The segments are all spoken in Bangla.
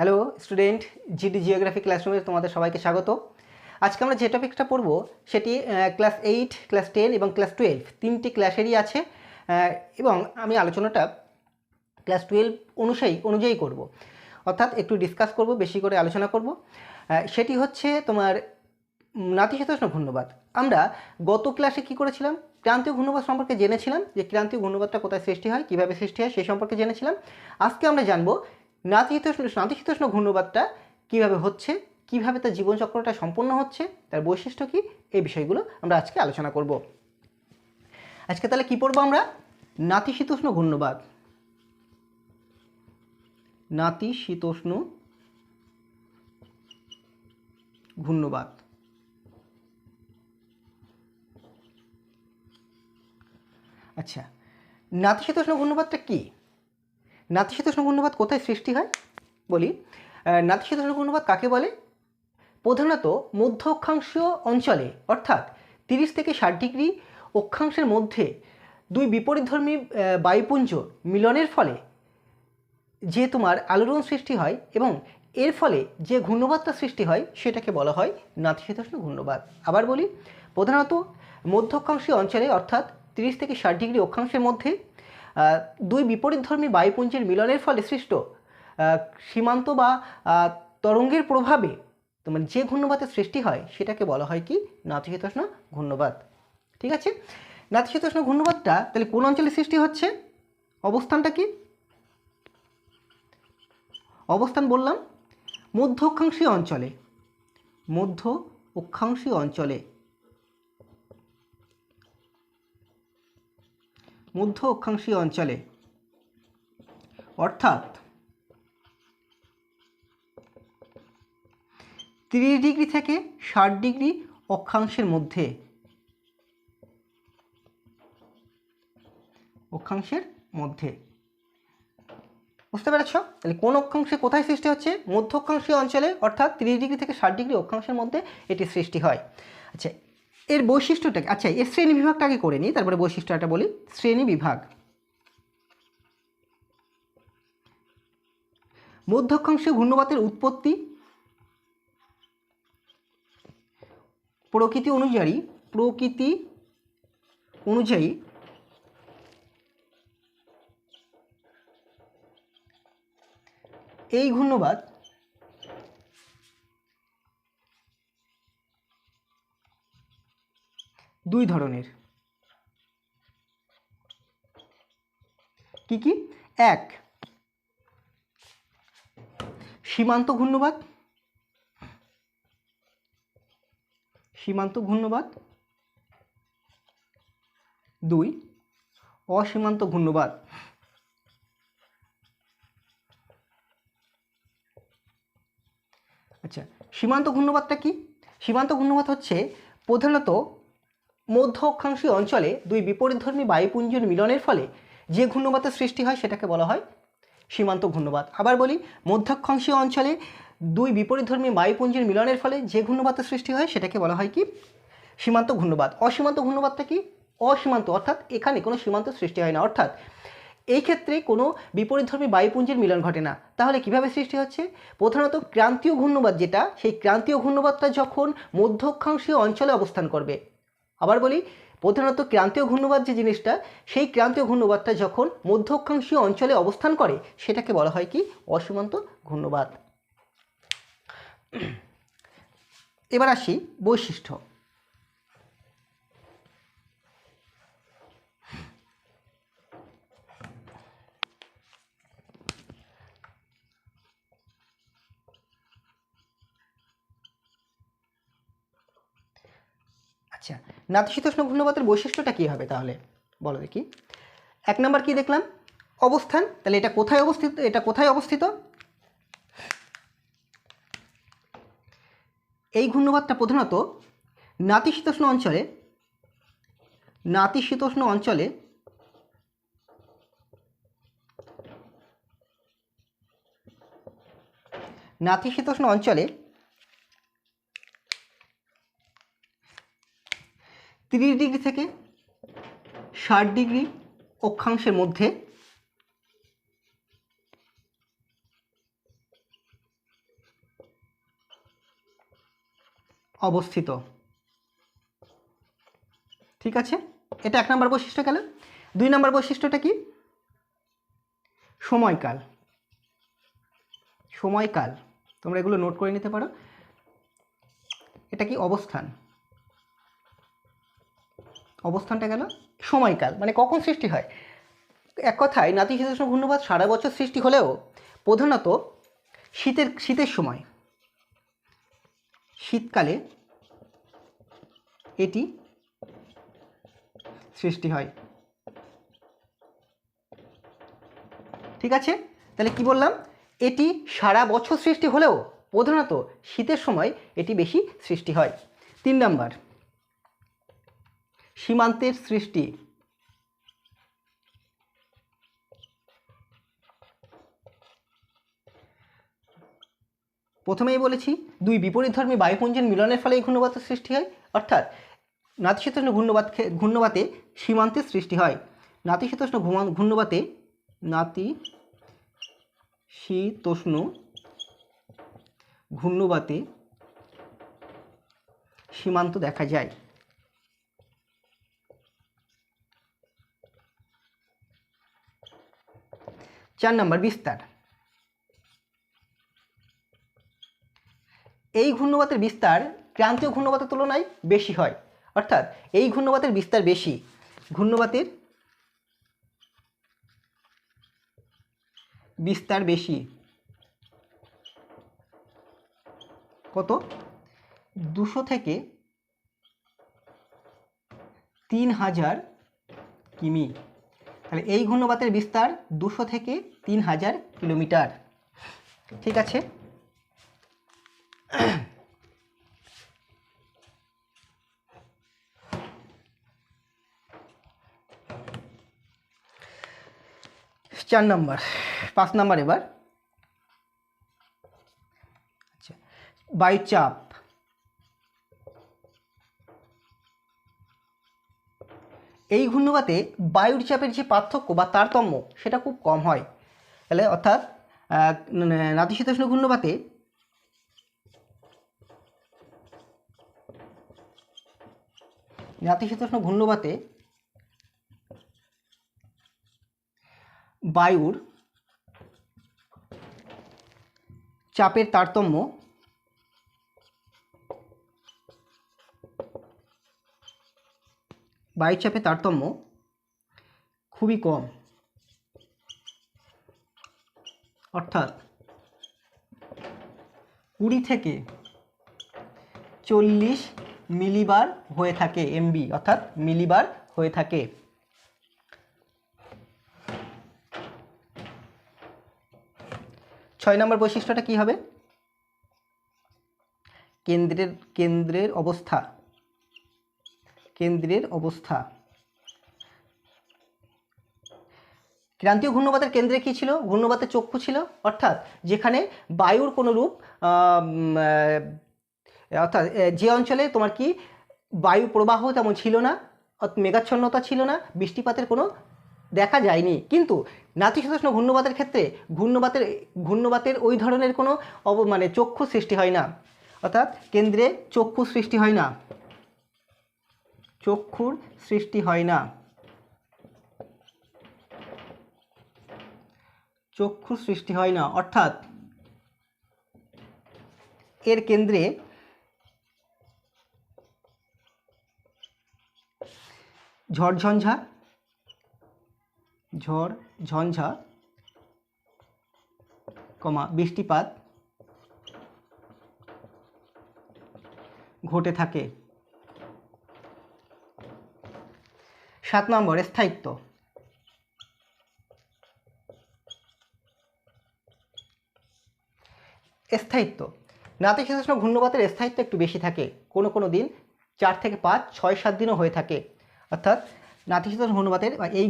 হ্যালো স্টুডেন্ট, জিডি জিওগ্রাফি ক্লাসরুমে তোমাদের সবাইকে স্বাগত। আজকে আমরা যে টপিকটা পড়ব সেটি ক্লাস 8, ক্লাস 10 এবং ক্লাস 12 তিনটি ক্লাসেরই আছে এবং আমি আলোচনাটা ক্লাস 12 অনুযায়ী করব, অর্থাৎ একটু ডিসকাস করব, বেশি করে আলোচনা করব। সেটি হচ্ছে তোমার নাতিশীতোষ্ণ ঘূর্ণবাত। আমরা গত ক্লাসে কি করেছিলাম? ক্রান্তীয় ঘূর্ণবাত সম্পর্কে জেনেছিলাম, যে ক্রান্তীয় ঘূর্ণবাতটা কোথায় সৃষ্টি হয়, কীভাবে সৃষ্টি হয় সেই সম্পর্কে জেনেছিলাম। আজকে আমরা জানবো নাতিশীতোষ্ণ ঘূর্ণবাতটা কীভাবে হচ্ছে, কীভাবে তার জীবনচক্রটা সম্পন্ন হচ্ছে, তার বৈশিষ্ট্য কী, এই বিষয়গুলো আমরা আজকে আলোচনা করব। আজকে তাহলে কি পড়বো আমরা? নাতিশীতোষ্ণ ঘূর্ণবাত। নাতিশীতোষ্ণ ঘূর্ণবাত। আচ্ছা, নাতিশীতোষ্ণ ঘূর্ণবাতটা কী? নাতিশীতোষ্ণ ঘূর্ণবাত কোথায় সৃষ্টি হয় বলি। নাতিশীতোষ্ণ ঘূর্ণবাত কাকে বলে? প্রধানত মধ্য অক্ষাংশীয় অঞ্চলে, অর্থাৎ 30 থেকে 60 ডিগ্রি অক্ষাংশের মধ্যে দুই বিপরীতধর্মী বায়ুপুঞ্জ মিলনের ফলে যে তোমার আলোড়ন সৃষ্টি হয় এবং এর ফলে যে ঘূর্ণবাতটা সৃষ্টি হয় সেটাকে বলা হয় নাতিশীতোষ্ণ ঘূর্ণবাত। আবার বলি, প্রধানত মধ্য অক্ষাংশীয় অঞ্চলে, অর্থাৎ 30 থেকে 60 ডিগ্রি অক্ষাংশের মধ্যে দুই বিপরীতধর্মী বায়ুপুঞ্জের মিলনের ফলে সৃষ্ট সীমান্ত বা তরঙ্গের প্রভাবে তোমার যে ঘূর্ণবাতের সৃষ্টি হয় সেটাকে বলা হয় কি? নাতিশীতোষ্ণ ঘূর্ণবাত। ঠিক আছে, নাতিশীতোষ্ণ ঘূর্ণবাতটা তাহলে কোন অঞ্চলে সৃষ্টি হচ্ছে? অবস্থানটা কি? অবস্থান বললাম মধ্য অক্ষাংশীয় অঞ্চলে। মধ্য অক্ষাংশীয় অঞ্চলে, মধ্য অক্ষাংশীয় অঞ্চলে, অর্থাৎ 30 ডিগ্রি থেকে 60 ডিগ্রি অক্ষাংশের মধ্যে। অক্ষাংশের মধ্যে, বুঝতে পেরেছ? তাহলে কোন অক্ষাংশে কোথায় সৃষ্টি হচ্ছে? মধ্য অক্ষাংশীয় অঞ্চলে, অর্থাৎ 30 ডিগ্রি থেকে 60 ডিগ্রি অক্ষাংশের মধ্যে এটি সৃষ্টি হয়। আচ্ছা, এর বৈশিষ্ট্যটা, আচ্ছা এর শ্রেণী বিভাগটা আগে করে নিই, তারপরে বৈশিষ্ট্যটা বলি। শ্রেণী বিভাগ। মধ্য অক্ষাংশীয় ঘূর্ণবাতের উৎপত্তি প্রকৃতি অনুযায়ী এই ঘূর্ণবাত দুই ধরনের। কি কি? এক, সীমান্ত ঘূর্ণবাত। সীমান্ত ঘূর্ণবাত। দুই, অসীমান্ত ঘূর্ণবাত। আচ্ছা, সীমান্ত ঘূর্ণবাতটা কি? সীমান্ত ঘূর্ণবাত হচ্ছে প্রধানত মধ্য অক্ষাংশীয় অঞ্চলে দুই বিপরীতধর্মী বায়ুপুঞ্জের মিলনের ফলে যে ঘূর্ণবাতের সৃষ্টি হয় সেটাকে বলা হয় সীমান্ত ঘূর্ণবাত। আবার বলি, মধ্য অক্ষাংশীয় অঞ্চলে দুই বিপরীতধর্মী বায়ুপুঞ্জের মিলনের ফলে যে ঘূর্ণবাতের সৃষ্টি হয় সেটাকে বলা হয় কি? সীমান্ত ঘূর্ণবাত। অসীমান্ত ঘূর্ণবাতটা কি? অসীমান্ত, অর্থাৎ এখানে কোনো সীমান্ত সৃষ্টি হয় না, অর্থাৎ এই ক্ষেত্রে কোনো বিপরীতধর্মী বায়ুপুঞ্জের মিলন ঘটে না। তাহলে কিভাবে সৃষ্টি হচ্ছে? প্রধানত ক্রান্তীয় ঘূর্ণবাত যেটা, সেই ক্রান্তীয় ঘূর্ণবাতটা যখন মধ্য অক্ষাংশীয় অঞ্চলে অবস্থান করবে। আবার বলি, প্রধানত ক্রান্তীয় ঘূর্ণবাত যে জিনিসটা, সেই ক্রান্তীয় ঘূর্ণবাতটা যখন মধ্য অক্ষাংশীয় অঞ্চলে অবস্থান করে সেটাকে বলা হয় কি? অসীমান্ত ঘূর্ণবাত। এবার আসি বৈশিষ্ট্য। আচ্ছা, নাতিশীতোষ্ণ ঘূর্ণবাতের বৈশিষ্ট্যটা কী হবে তাহলে বলো দেখি। এক নাম্বার কি দেখলাম? অবস্থান। তাহলে এটা কোথায় অবস্থিত? এটা কোথায় অবস্থিত? এই ঘূর্ণবাতটা প্রধানত নাতিশীতোষ্ণ অঞ্চলে, নাতিশীতোষ্ণ অঞ্চলে নাতিশীতোষ্ণ অঞ্চলে 30 ডিগ্রি থেকে 60 ডিগ্রি অক্ষাংশের মধ্যে অবস্থিত। ঠিক আছে, এটা 1 নম্বর বৈশিষ্ট্য গেল। 2 নম্বর বৈশিষ্ট্যটা কি? সময়কাল। সময়কাল তোমরা এগুলো নোট করে নিতে পারো। এটা কি? অবস্থান। অবস্থানটা গেল। সময়কাল মানে কখন সৃষ্টি হয়। এক কথায় নাতিশীতোষ্ণ ঘূর্ণিবাত সারা বছর সৃষ্টি হলেও প্রধানত শীতের সময়, শীতকালে এটি সৃষ্টি হয়। ঠিক আছে, তাহলে কি বললাম? এটি সারা বছর সৃষ্টি হলেও প্রধানত শীতের সময় এটি বেশি সৃষ্টি হয়। 3 নাম্বার, সীমান্তের সৃষ্টি। প্রথমেই বলেছি 2 বিপরীতধর্মী বায়ুপুঞ্জের মিলনের ফলে এই ঘূর্ণিবাতের সৃষ্টি হয়, অর্থাৎ নাতিশীতোষ্ণ ঘূর্ণিবাতে সীমান্তের সৃষ্টি হয়। নাতিশীতোষ্ণ ঘূর্ণিবাতে নাতিশীতোষ্ণ ঘূর্ণিবাতে সীমান্ত দেখা যায়। 4 নম্বর, বিস্তার। এই ঘূর্ণিবাতের বিস্তার ক্রান্তীয় ঘূর্ণিবাতের তুলনায় বেশি হয়, অর্থাৎ এই ঘূর্ণিবাতের বিস্তার বেশি। ঘূর্ণিবাতের বিস্তার বেশি। কত? 200 থেকে 3000 কিমি। তাহলে এই ঘূর্ণিবাতের বিস্তার 200 থেকে 3000 কিলোমিটার। ঠিক আছে, চার নম্বর। 5 নম্বর এবার। আচ্ছা, বায়ুচাপ। এই ঘূর্ণিবাতে বায়ুর চাপের যে পার্থক্য বা তারতম্য সেটা খুব কম হয়। তাহলে অর্থাৎ নাতিশীতোষ্ণ ঘূর্ণিবাতে বায়ুর চাপের তারতম্য খুবই কম, অর্থাৎ 20 থেকে 40 মিলিবার হয়ে থাকে, এমবি অর্থাৎ মিলিবার হয়ে থাকে। 6 নম্বর বৈশিষ্ট্যটা কি হবে? কেন্দ্রের অবস্থা। ক্রান্তীয় ঘূর্ণিবাতের কেন্দ্রে কি ছিল? ঘূর্ণিবাতের চক্ষু ছিল, অর্থাৎ যেখানে বায়ুর কোনো রূপ অর্থাৎ যে অঞ্চলে তোমার কি বায়ু প্রবাহ তেমন ছিল না, মেঘাচ্ছন্নতা ছিল না, বৃষ্টিপাতের কোনো দেখা যায়নি। কিন্তু নাতিশীতোষ্ণ ঘূর্ণিবাতের ক্ষেত্রে ঘূর্ণিবাতের ওই ধরনের কোনো চক্ষু সৃষ্টি হয় না, অর্থাৎ কেন্দ্রে চক্ষুর সৃষ্টি হয় না, অর্থাৎ এর কেন্দ্রে ঝড়ঝঞ্ঝা বৃষ্টিপাত ঘটে থাকে। 7 নম্বর, স্থায়িত্ব। নাতিশীতোষ্ণ ঘূর্ণিবাতের স্থায়িত্ব একটু বেশি থাকে, কোনো দিন 4 থেকে 5, 6, 7 দিনও হয়ে থাকে, অর্থাৎ নাতিশীতোষ্ণ ঘূর্ণিবাতের বা এই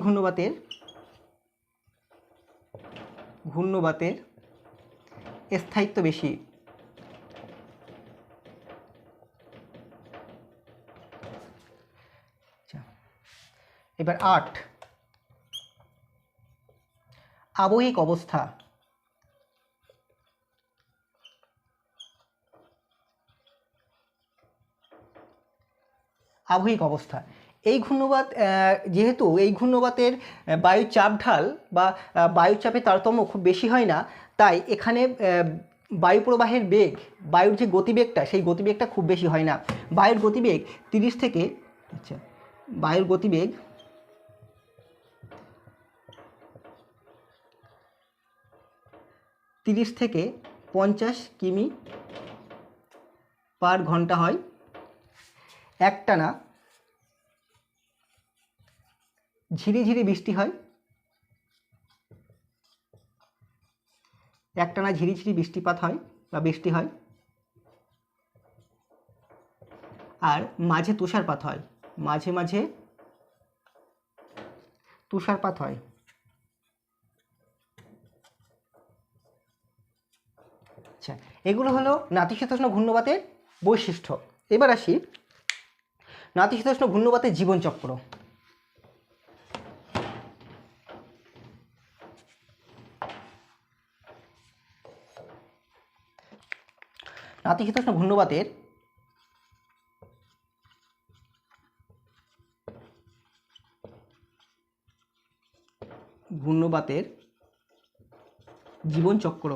ঘূর্ণিবাতের স্থায়িত্ব বেশি। এবার 8, আবহিক অবস্থা। আবহিক অবস্থা। এই ঘূর্ণবাত যেহেতু এই ঘূর্ণবাতের বায়ুর চাপ ঢাল বা বায়ুচাপের তারতম্য খুব বেশি হয় না, তাই এখানে বায়ু প্রবাহের বেগ, বায়ুর যে গতিবেগটা সেই গতিবেগটা খুব বেশি হয় না। বায়ুর গতিবেগ 30 থেকে বায়ুর গতিবেগ 30 থেকে 50 কিমি পার ঘন্টা হয়। একটানা ঝিরিঝিরি বৃষ্টি হয়, একটানা ঝিরিঝিরি বৃষ্টিপাত হয় বা বৃষ্টি হয়, আর মাঝে তুষারপাত হয়, মাঝে মাঝে তুষারপাত হয়। আচ্ছা, এগুলো হলো নাতিশীতোষ্ণ ঘূর্ণবাতের বৈশিষ্ট্য। এবার আসি নাতিশীতোষ্ণ ঘূর্ণবাতের জীবনচক্র। নাতিশীতোষ্ণ ঘূর্ণবাতের জীবনচক্র।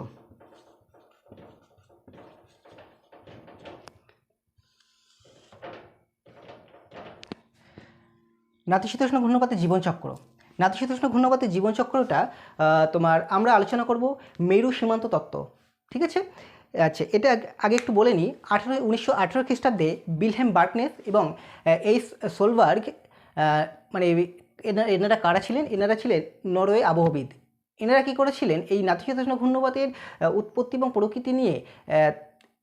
নাতিশীতোষ্ণ ঘূর্ণবাতের জীবনচক্র। নাতিশীতোষ্ণ ঘূর্ণবাতের জীবনচক্রটা তোমার আমরা আলোচনা করব মেরু সীমান্ত তত্ত্ব। ঠিক আছে? আচ্ছা, এটা আগে একটু বলে নিই। 1918 খ্রিস্টাব্দে বিলহেম বার্কনেস এবং এইস সোলবার্গ, মানে এনারা কারা ছিলেন? এনারা ছিলেন নরওয়ে আবহবিদ। এনারা কী করেছিলেন? এই নাতিশীতোষ্ণ ঘূর্ণবাতের উৎপত্তি এবং প্রকৃতি নিয়ে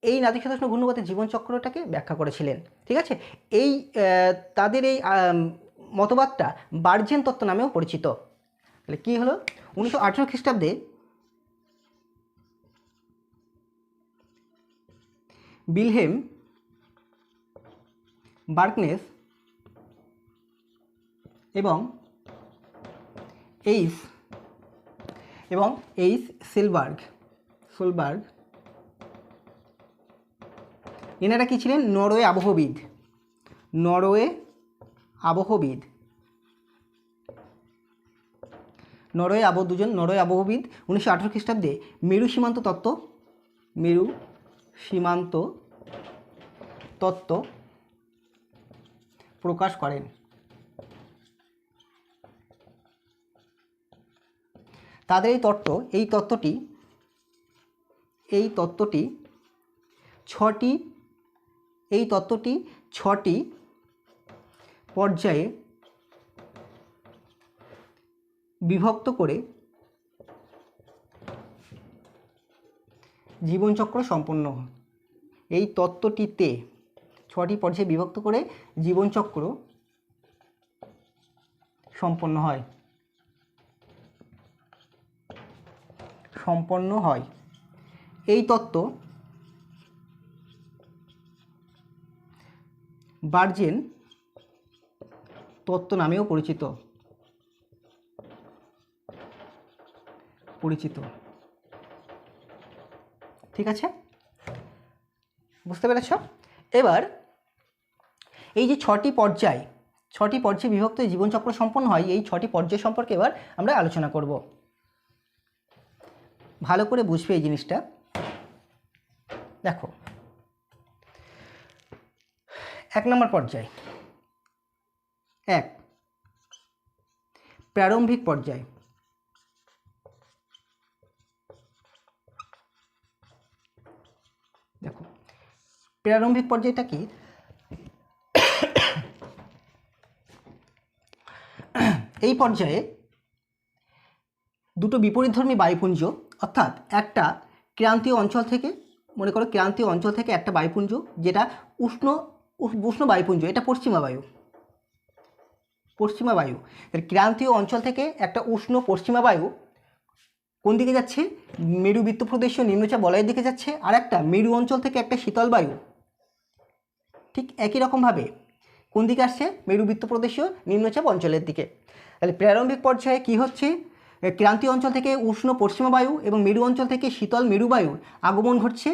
এই নাতিশীতোষ্ণ ঘূর্ণবাতের জীবনচক্রটাকে ব্যাখ্যা করেছিলেন। ঠিক আছে? এই তাদের এই মতবাদটা বার্জেন তত্ত্ব নামেও পরিচিত। তাহলে কী হলো? 1918 খ্রিস্টাব্দে বিলহেম বার্কনেস এবং এইস সোলবার্গ এনারা কি ছিলেন? নরওয়ে আবহবিদ। নরওয়ে আবহবিদ 1918 খ্রিস্টাব্দে মেরু সীমান্ত তত্ত্ব প্রকাশ করেন। তাদের এই তত্ত্বটি ছটি পর্যায়ে বিভক্ত করে জীবনচক্র সম্পন্ন হয়। এই তত্ত্বটিতে 6টি পর্যায়ে বিভক্ত করে জীবনচক্র সম্পন্ন হয়। এই তত্ত্ব বার্জেন তত্ত্ব নামেও পরিচিত। ঠিক আছে? বুঝতে পেরেছ? এবার এই যে 6টি পর্যায়ে বিভক্ত জীবনচক্র সম্পন্ন হয়, এই 6টি পর্যায় সম্পর্কে এবার আমরা আলোচনা করব। ভালো করে বুঝবে এই জিনিসটা। দেখো, 1 নম্বর পর্যায়, প্রারম্ভিক পর্যায়। দেখো, প্রারম্ভিক পর্যায়টা কি? এই পর্যায়ে দুটো বিপরীতধর্মী বায়ুপুঞ্জ, অর্থাৎ একটা ক্রান্তীয় অঞ্চল থেকে, মনে করো ক্রান্তীয় অঞ্চল থেকে একটা বায়ুপুঞ্জ, যেটা উষ্ণ বায়ুপুঞ্জ, এটা পশ্চিমা বায়ু। ক্রান্তীয় অঞ্চল থেকে একটা উষ্ণ পশ্চিমা বায়ু কোন দিকে যাচ্ছে? মেরু বৃত্তপ্রদেশীয় নিম্নচাপ বলয়ের দিকে যাচ্ছে। আর একটা মেরু অঞ্চল থেকে একটা শীতল বায়ু ঠিক একই রকমভাবে কোন দিকে আসছে? মেরু বৃত্তপ্রদেশীয় নিম্নচাপ অঞ্চলের দিকে। তাহলে প্রারম্ভিক পর্যায়ে কি হচ্ছে? ক্রান্তীয় অঞ্চল থেকে উষ্ণ পশ্চিমা বায়ু এবং মেরু অঞ্চল থেকে শীতল মেরু বায়ুর আগমন ঘটছে।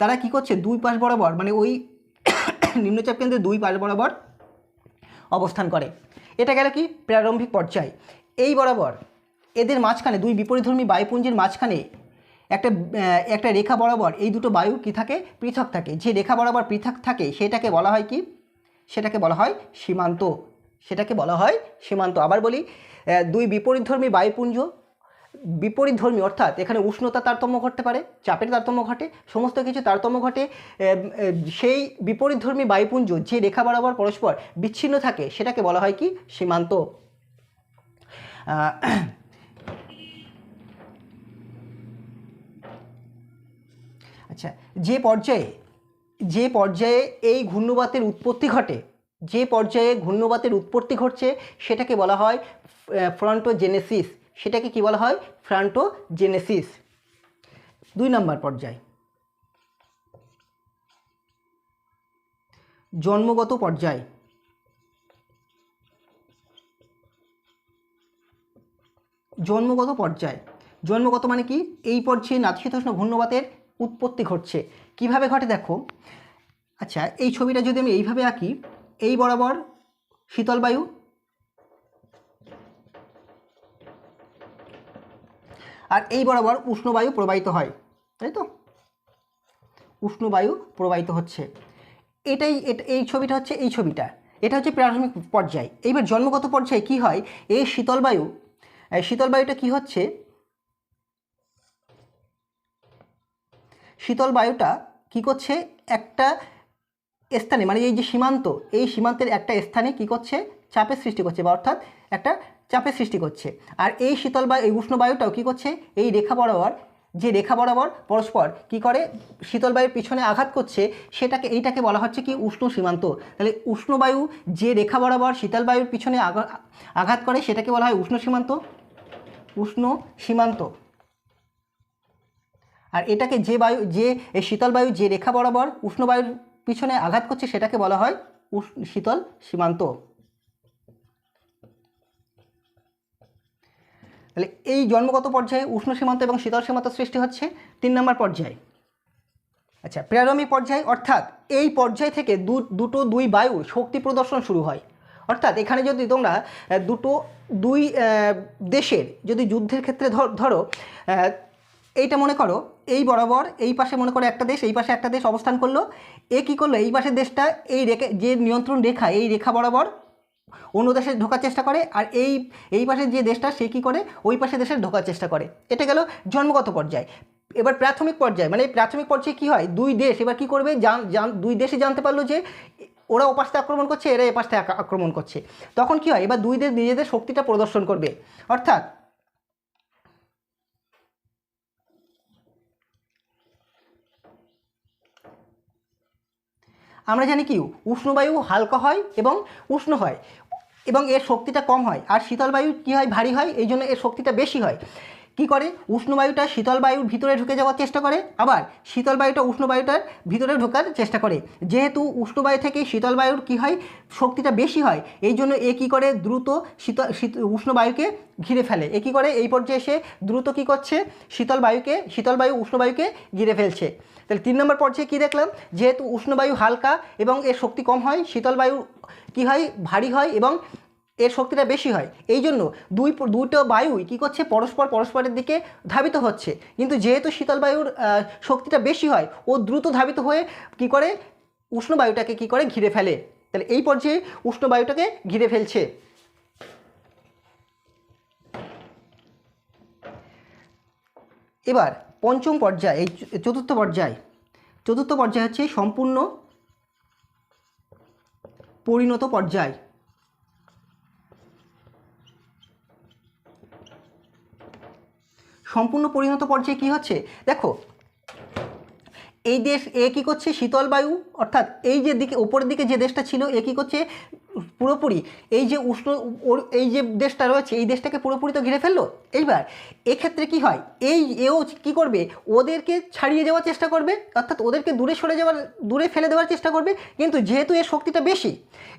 তারা কি করছে? দুই পাশ বরাবর, মানে ওই নিম্নচাপ কেন্দ্রের দুই পাশ বরাবর অবস্থান করে। এটা গেল কি প্রারম্ভিক পর্যায়। এই বরাবর এদের মাঝখানে দুই বিপরীতধর্মী বায়ুপুঞ্জের মাঝখানে একটা রেখা বরাবর এই দুটো বায়ু কি থাকে, পৃথক থাকে। যে রেখা বরাবর পৃথক থাকে সেটাকে বলা হয় কি, সেটাকে বলা হয় সীমান্ত। সেটাকে বলা হয় সীমান্ত। আবার বলি, দুই বিপরীতধর্মী বায়ুপুঞ্জ, বিপরীতধর্মী অর্থাৎ এখানে উষ্ণতা তারতম্য ঘটতে পারে, চাপের তারতম্য ঘটে, সমস্ত কিছু তারতম্য ঘটে। সেই বিপরীতধর্মী বায়ুপুঞ্জ যে রেখা বরাবর পরস্পর বিচ্ছিন্ন থাকে সেটাকে বলা হয় কি সীমান্ত। আচ্ছা, যে পর্যায়ে এই ঘূর্ণবাতের উৎপত্তি ঘটে, যে পর্যায়ে ঘূর্ণবাতের উৎপত্তি ঘটছে সেটাকে বলা হয় ফ্রন্টোজেনেসিস। সেটাকে কি বলা হয়, ফ্রন্টোজেনেসিস। 2 নম্বর পর্যায়, জন্মগত পর্যায়। জন্মগত পর্যায়, জন্মগত মানে কি, এই পর্যায়ে নাতিশীতোষ্ণ ঘূর্ণবাতের উৎপত্তি ঘটছে। কিভাবে ঘটে দেখো। আচ্ছা, এই ছবিটা যদি আমি এইভাবে আঁকি, এই বরাবর শীতল বায়ু, আর এই বরাবর উষ্ণ বায়ু প্রবাহিত হয়, তাই তো, উষ্ণ বায়ু প্রবাহিত হচ্ছে। এই ছবিটা হচ্ছে এই ছবিটা, এটা হচ্ছে প্রাথমিক পর্যায়। এইবার জন্মগত পর্যায়ে কি হয়, এই শীতল বায়ুটা কি হচ্ছে, শীতল বায়ুটা কি করছে, একটা স্থানে, মানে এই যে সীমান্ত, এই সীমান্তের একটা স্থানে কি করছে, চাপের সৃষ্টি করছে, বা অর্থাৎ একটা চাপের সৃষ্টি করছে। আর এই শীতল বায়ু, এই উষ্ণ বায়ুটাও কি করছে, এই রেখা বরাবর, যে রেখা বরাবর পরস্পর কি করে শীতল বায়ুর পিছনে আঘাত করছে, এইটাকে বলা হচ্ছে কি উষ্ণ সীমান্ত। তাহলে উষ্ণ বায়ু যে রেখা বরাবর শীতল বায়ুর পিছনে আঘাত করে সেটাকে বলা হয় উষ্ণ সীমান্ত, উষ্ণ সীমান্ত। আর এটাকে যে এই শীতল বায়ু যে রেখা বরাবর উষ্ণ বায়ুর পিছনে আঘাত করছে সেটাকে বলা হয় শীতল সীমান্ত। তাহলে এই জন্মগত পর্যায়ে উষ্ণ সীমান্ত এবং শীতল সীমান্ত সৃষ্টি হচ্ছে 3 নম্বর পর্যায়ে। আচ্ছা, প্রারম্ভিক পর্যায়, অর্থাৎ এই পর্যায় থেকে দুই বায়ুর শক্তি প্রদর্শন শুরু হয়। অর্থাৎ এখানে যদি তোমরা দুই দেশের যদি যুদ্ধের ক্ষেত্রে ধরো, এইটা মনে করো, এই বরাবর এই পাশে মনে করো একটা দেশ, এই পাশে একটা দেশ অবস্থান করলো। কী করলো, এই পাশের দেশটা এই যে নিয়ন্ত্রণ রেখা, এই রেখা বরাবর অন্য দেশে ঢোকার চেষ্টা করে, আর এই পাশের যে দেশটা সে কী করে, ওই পাশে দেশে ঢোকার চেষ্টা করে। এটা গেল জন্মগত পর্যায়। এবার প্রাথমিক পর্যায়, মানে প্রাথমিক পর্যায়ে কী হয়, দুই দেশ এবার কী করবে, দুই দেশে জানতে পারলো যে ওরা ওপাশ থেকে আক্রমণ করছে, এরা এপাশ থেকে আক্রমণ করছে। তখন কী হয়, এবার দুই দেশ নিজেদের শক্তিটা প্রদর্শন করবে। অর্থাৎ আমরা জানি কি উষ্ণবায়ু হালকা হয় এবং উষ্ণ হয় এবং এর শক্তিটা কম হয়, আর শীতল বায়ু কী হয়, ভারী হয়, এই জন্য এর শক্তিটা বেশি হয়। কি করে, উষ্ণ বায়ুটা শীতল বায়ুর ভিতরে ঢুকে যাওয়ার চেষ্টা করে, আবার শীতল বায়ুটা উষ্ণ বায়ুটার ভিতরে ঢোকার চেষ্টা করে। যেহেতু উষ্ণ বায়ু থেকে শীতল বায়ুর কী হয়, শক্তিটা বেশি হয়, এই জন্য এ কী করে, দ্রুত উষ্ণ বায়ুকে ঘিরে ফেলে। এ কী করে, এই পর্যায়ে এসে দ্রুত কী করছে, শীতল বায়ু উষ্ণ বায়ুকে ঘিরে ফেলছে। তাহলে 3 নম্বর পর্যায়ে কী দেখলাম, যেহেতু উষ্ণ বায়ু হালকা এবং এর শক্তি কম হয়, শীতল বায়ু কী হয়, ভারী হয় এবং এর শক্তিটা বেশি হয়, এই জন্য দুটো বায়ুই কী করছে, পরস্পরের দিকে ধাবিত হচ্ছে। কিন্তু যেহেতু শীতল বায়ুর শক্তিটা বেশি হয়, ও দ্রুত ধাবিত হয়ে কী করে, উষ্ণ বায়ুটাকে কী করে, ঘিরে ফেলে। তাহলে এই পর্যায়ে উষ্ণ বায়ুটাকে ঘিরে ফেলছে। এবার পঞ্চম পর্যায়, এই চতুর্থ পর্যায় হচ্ছে সম্পূর্ণ পরিণত পর্যায়। সম্পূর্ণ পরিণত পর্যায়ে কী হচ্ছে দেখো, এই দেশ এ কী করছে, শীতল বায়ু, অর্থাৎ এই যে দিকে ওপরের দিকে যে দেশটা ছিল এ কী করছে, পুরোপুরি এই যে এই যে দেশটা রয়েছে এই দেশটাকে পুরোপুরি তো ঘিরে ফেললো। এইবার এক্ষেত্রে কি হয়, এও কি করবে, ওদেরকে ছাড়িয়ে যাওয়ার চেষ্টা করবে, অর্থাৎ ওদেরকে দূরে ফেলে দেওয়ার চেষ্টা করবে। কিন্তু যেহেতু এর শক্তিটা বেশি,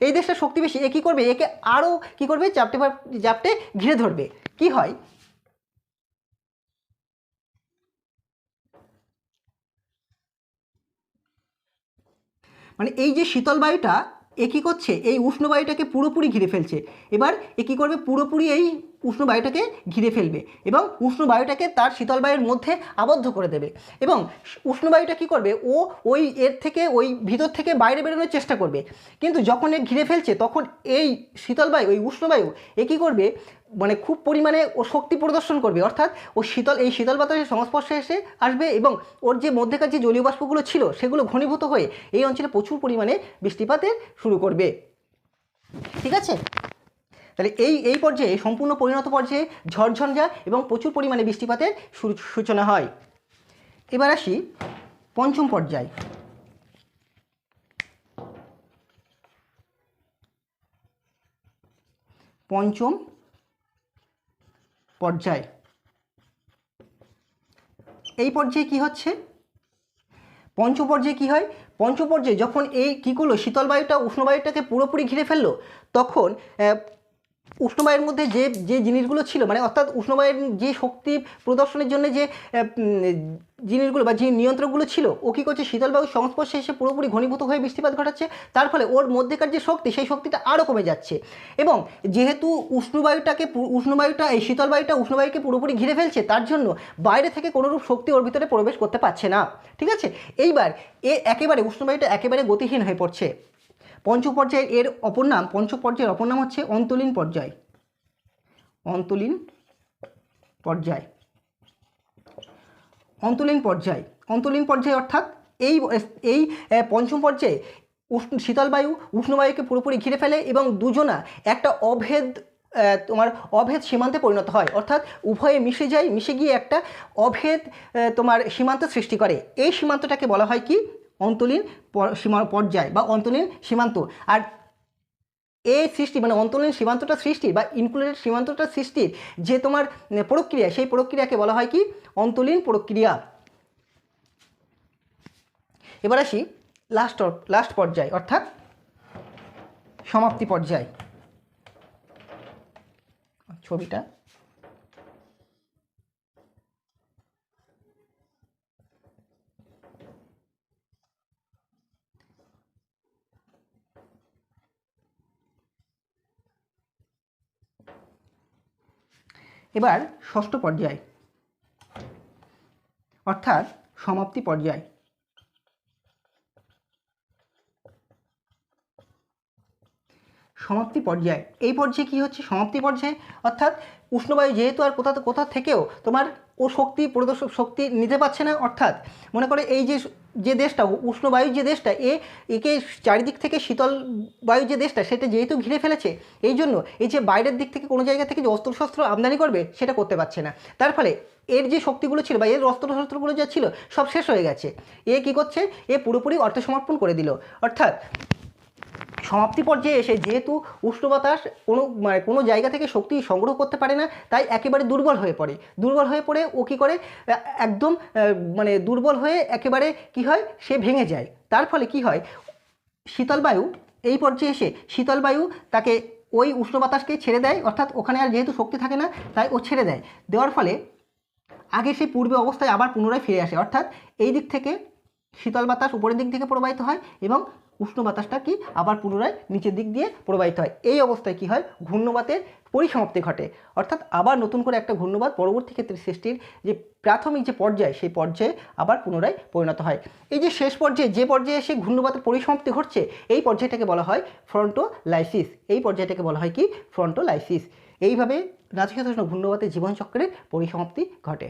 এই দেশটার শক্তি বেশি, এ কী করবে, একে আরও কী করবে, জাপটে ঘিরে ধরবে। কি হয়, মানে এই যে শীতল বায়ুটা এ কী করছে, এই উষ্ণবায়ুটাকে পুরোপুরি ঘিরে ফেলছে। এবার এ কী করবে, পুরোপুরি এই উষ্ণবায়ুটাকে ঘিরে ফেলবে এবং উষ্ণবায়ুটাকে তার শীতল বায়ুর মধ্যে আবদ্ধ করে দেবে। এবং উষ্ণবায়ুটা কী করবে, ও ওই এর থেকে ওই ভিতর থেকে বাইরে বেরোনোর চেষ্টা করবে, কিন্তু যখন এ ঘিরে ফেলছে তখন এই শীতল বায়ু, এই উষ্ণবায়ু এ কী করবে, মানে খুব পরিমাণে ও শক্তি প্রদর্শন করবে, অর্থাৎ ও এই শীতল বাতাসের সংস্পর্শে এসে আসবে এবং ওর যে মধ্যেকার যে জলীয় বাষ্পগুলো ছিল সেগুলো ঘনীভূত হয়ে এই অঞ্চলে প্রচুর পরিমাণে বৃষ্টিপাতের শুরু করবে। ঠিক আছে, তাহলে এই পর্যায়ে, সম্পূর্ণ পরিণত পর্যায়ে ঝড়ঝঞ্ঝা এবং প্রচুর পরিমাণে বৃষ্টিপাতের সূচনা হয়। এবার আসি পঞ্চম পর্যায়। পঞ্চম পর্যায়, এই পর্যায়ে কি হচ্ছে, পঞ্চম পর্যায়ে কী হয়, পঞ্চম পর্যায়ে যখন এই কী করলো, শীতল বায়ুটা উষ্ণবায়ুটাকে পুরোপুরি ঘিরে ফেললো, তখন উষ্ণবায়ুর মধ্যে যে যে জিনিসগুলো ছিল, মানে অর্থাৎ উষ্ণবায়ুর যে শক্তি প্রদর্শনের জন্য যে জিনিসগুলো বা যে নিয়ন্ত্রকগুলো ছিল, ও কী করছে, শীতল বায়ুর সংস্পর্শে এসে পুরোপুরি ঘনীভূত হয়ে বৃষ্টিপাত ঘটাচ্ছে। তার ফলে ওর মধ্যেকার যে শক্তি, সেই শক্তিটা আরও কমে যাচ্ছে। এবং যেহেতু উষ্ণবায়ুটা এই শীতল বায়ুটা উষ্ণবায়ুকে পুরোপুরি ঘিরে ফেলছে, তার জন্য বাইরে থেকে কোনোরূপ শক্তি ওর ভিতরে প্রবেশ করতে পারছে না। ঠিক আছে, এইবার একেবারে উষ্ণবায়ুটা একেবারে গতিহীন হয়ে পড়ছে। পঞ্চম পর্যায়ের এর অপর নাম, পঞ্চম পর্যায়ের অপর নাম হচ্ছে অন্তলীন পর্যায়। অন্তলীন পর্যায়, অন্তলীন পর্যায়, অন্তলীন পর্যায় অর্থাৎ এই পঞ্চম পর্যায়ে শীতল বায়ু উষ্ণবায়ুকে পুরোপুরি ঘিরে ফেলে এবং দুজনা একটা অভেদ সীমান্তে পরিণত হয়, অর্থাৎ উভয়ে মিশে যায়, মিশে গিয়ে একটা অভেদ সীমান্ত সৃষ্টি করে। এই সীমান্তটাকে বলা হয় কি, অন্তলীন পর্যায় বা অন্তলীন সীমান্ত। আর এই সৃষ্টি, মানে অন্তলীন সীমান্তটা সৃষ্টির বা ইনক্লুডেড সীমান্তটা সৃষ্টির যে তোমার প্রক্রিয়া, সেই প্রক্রিয়াকে বলা হয় কি, অন্তলীন প্রক্রিয়া। এবার আসি লাস্ট পর্যায় অর্থাৎ সমাপ্তি পর্যায়। ছবিটা এবার ষষ্ঠ পর্যায় অর্থাৎ সমাপ্তি পর্যায়। সমাপ্তি পর্যায়, এই পর্যায়ে কী হচ্ছে, সমাপ্তি পর্যায়ে অর্থাৎ উষ্ণবায়ু যেহেতু আর কোথা থেকেও তোমার ও শক্তি নিতে পারছে না, অর্থাৎ মনে করে এই যে দেশটা উষ্ণবায়ুর যে দেশটা একে চারিদিক থেকে শীতল বায়ু যে দেশটা সেটা যেহেতু ঘিরে ফেলেছে, এই জন্য এই যে বাইরের দিক থেকে কোনো জায়গা থেকে যে অস্ত্রশস্ত্র আমদানি করবে সেটা করতে পারছে না। তার ফলে এর যে শক্তিগুলো ছিল বা এর অস্ত্রশস্ত্রগুলো যা ছিল সব শেষ হয়ে গেছে। এ কী করছে, এ পুরোপুরি অর্থসমর্পণ করে দিল। অর্থাৎ সমাপ্তি পর্যায়ে এসে যেহেতু উষ্ণ বাতাস কোনো জায়গা থেকে শক্তি সংগ্রহ করতে পারে না, তাই একেবারে দুর্বল হয়ে পড়ে ও কী করে, একদম দুর্বল হয়ে একেবারে কি হয়, সে ভেঙে যায়। তার ফলে কি হয়, শীতল বায়ু এই পর্যায়ে এসে শীতল বায়ু তাকে ওই উষ্ণ বাতাসকে ছেড়ে দেয়, অর্থাৎ ওখানে আর যেহেতু শক্তি থাকে না তাই ও ছেড়ে দেয়। দেওয়ার ফলে আগে সেই পূর্বে অবস্থায় আবার পুনরায় ফিরে আসে, অর্থাৎ এই দিক থেকে শীতল বাতাস উপরের দিক থেকে প্রবাহিত হয় এবং উষ্ণ বাতাসটা কি আবার পুনরায় নিচের দিক দিয়ে প্রবাহিত হয়। এই অবস্থায় কি হয়, ঘূর্ণবাতের পরিসমাপ্তি ঘটে, অর্থাৎ আবার নতুন করে একটা ঘূর্ণবাত পরবর্তী ক্ষেত্রে সৃষ্টির যে প্রাথমিক যে পর্যায়, সেই পর্যায়ে আবার পুনরায় পরিণত হয়। এই যে শেষ পর্যায়ে যে পর্যায়ে এসে ঘূর্ণবাতের পরিসমাপ্তি ঘটছে, এই পর্যায়টাকে বলা হয় ফ্রন্টোলাইসিস। এই পর্যায়টাকে বলা হয় কি, ফ্রন্টোলাইসিস। এইভাবে নাতিশীতোষ্ণ ঘূর্ণবাতের জীবনচক্রের পরিসমাপ্তি ঘটে।